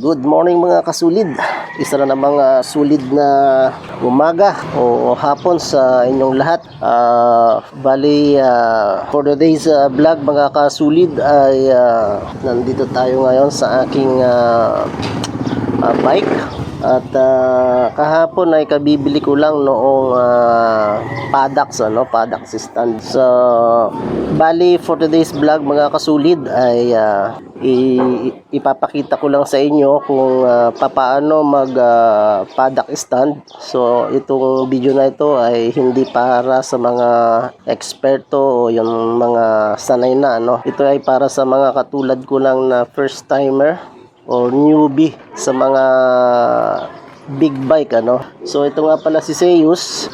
Good morning mga kasulid. Isa na namang sulid na umaga o hapon sa inyong lahat. For today's vlog mga kasulid ay nandito tayo ngayon sa aking bike. At kahapon ay kabibili ko lang noong Padax stand. So bali for today's vlog mga kasulid ay ipapakita ko lang sa inyo kung papaano mag paddock stand. So itong video na ito ay hindi para sa mga eksperto o yung mga sanay na Ito ay para sa mga katulad ko lang na first timer o newbie sa mga big bike So ito nga pala si Seiyus,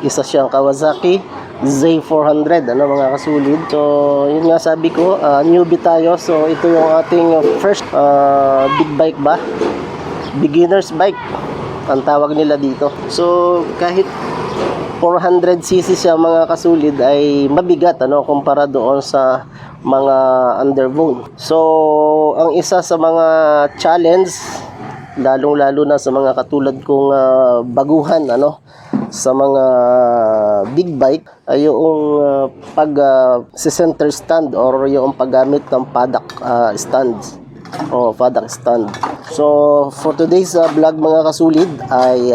isa siyang Kawasaki Z400 mga kasulid. So yun nga sabi ko, newbie tayo. So ito yung ating first big bike ba, beginner's bike ang tawag nila dito. So kahit 400cc siya mga kasulid ay mabigat kumpara doon sa mga underbone. So ang isa sa mga challenge, lalong-lalo na sa mga katulad kong baguhan sa mga big bike ay yung center stand or yung paggamit ng paddock stand o paddock stand. So for today's vlog mga kasulid ay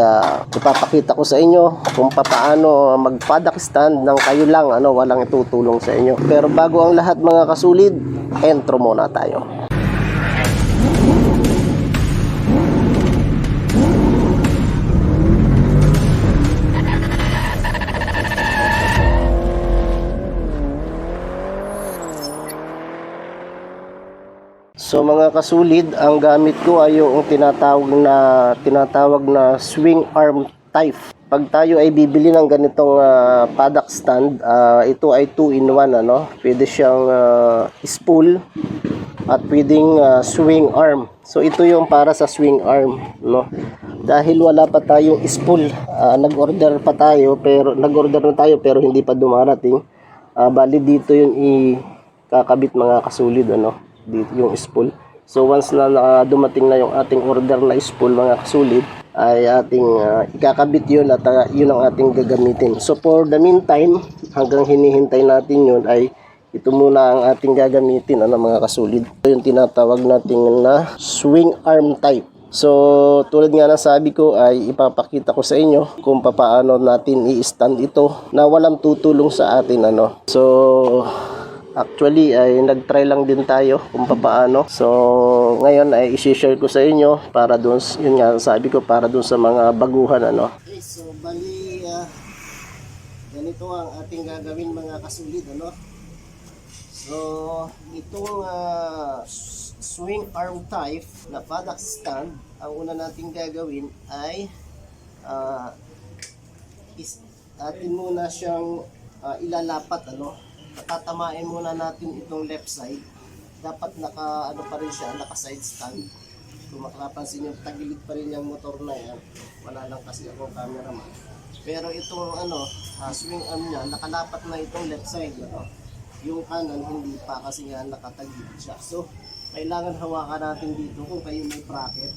ipapakita ko sa inyo kung paano mag paddock stand ng kayo lang walang itutulong sa inyo. Pero bago ang lahat mga kasulid, intro muna tayo. So mga kasulid, ang gamit ko ay yung tinatawag na swing arm type. Pag tayo ay bibili ng ganitong paddock stand, ito ay 2-in-1 Pwede siyang spool at pwedeng swing arm. So ito yung para sa swing arm Dahil wala pa tayong spool, nag-order na tayo pero hindi pa dumarating. Bali dito yung ikakabit mga kasulid dito yung spool. So once na dumating na yung ating order na spool mga kasulid, ay ating ikakabit yun at yun ang ating gagamitin. So for the meantime, hanggang hinihintay natin yun ay ito muna ang ating gagamitin mga kasulid. Ito yung tinatawag natin na swing arm type. So tulad nga ng sabi ko ay ipapakita ko sa inyo kung paano natin i-stand ito na walang tutulong sa atin So actually ay nag-try lang din tayo kung paano. So ngayon ay i-share ko sa inyo para doon, yun nga sabi ko, para doon sa mga baguhan Okay, so bali ganito ang ating gagawin mga kasulid So itong swing arm type na paddock stand, ang una nating gagawin ay atin muna siyang ilalapat tatamain muna natin itong left side. Dapat naka pa rin siya, naka side stand. Kung makapansin nyo, tagilid pa rin yung motor na yan. Wala lang kasi ako cameraman. Pero itong swing arm niya, nakalapat na itong left side Yung kanan hindi pa kasi nga nakatagilid siya. So kailangan hawakan natin dito kung kayo may bracket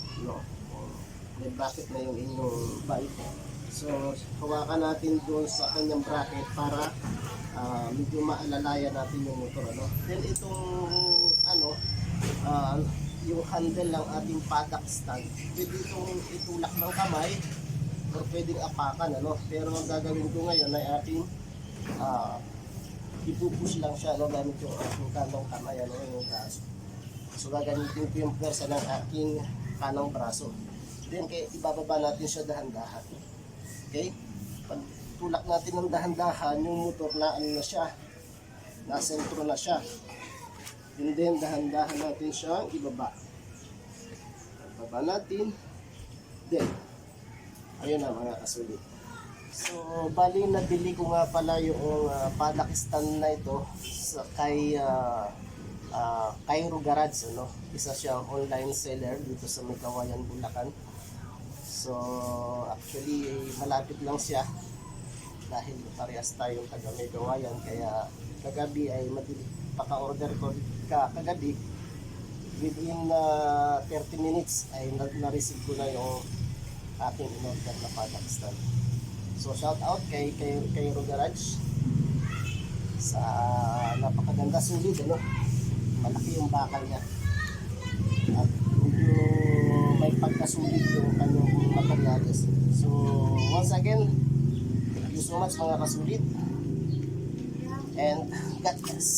may bracket na yung inyong bike. So hawakan natin doon sa kanyang bracket para medyo maalalaya natin yung motor Then itong yung handle ng ating paddock stand, pwede itong itulak ng kamay or pwedeng apakan pero ang gagawin ko ngayon ay ating ipupush lang siya gamit yung kanang kamay yung braso. So gagamitin ko yung pwersa ng aking kanang braso. Then ibababa natin siya dahan-dahan. Okay? Pag tulak natin ng dahan-dahan, yung motor na na siya, nasentro na siya. And then dahan-dahan natin siyang ibaba. Ibaba natin. Then ayun na mga kasulid. So bali nabili ko nga pala yung paddock stand na ito kay Cairo Garage Isa siyang online seller dito sa Kawayan, Bulacan. So actually malapit lang siya dahil parehas tayong taga Kawayan, kaya kagabi ay paka-order ko kagabi within 30 minutes ay na-receive ko na yung aking in-order na paddock stand. So shout out kay Rogarage sa napakaganda, sulit, ano? Malaki yung bakal niya at medyo may pagkasulit yung kanyang materials. So once again, thank you so much mga kasulit, and God bless.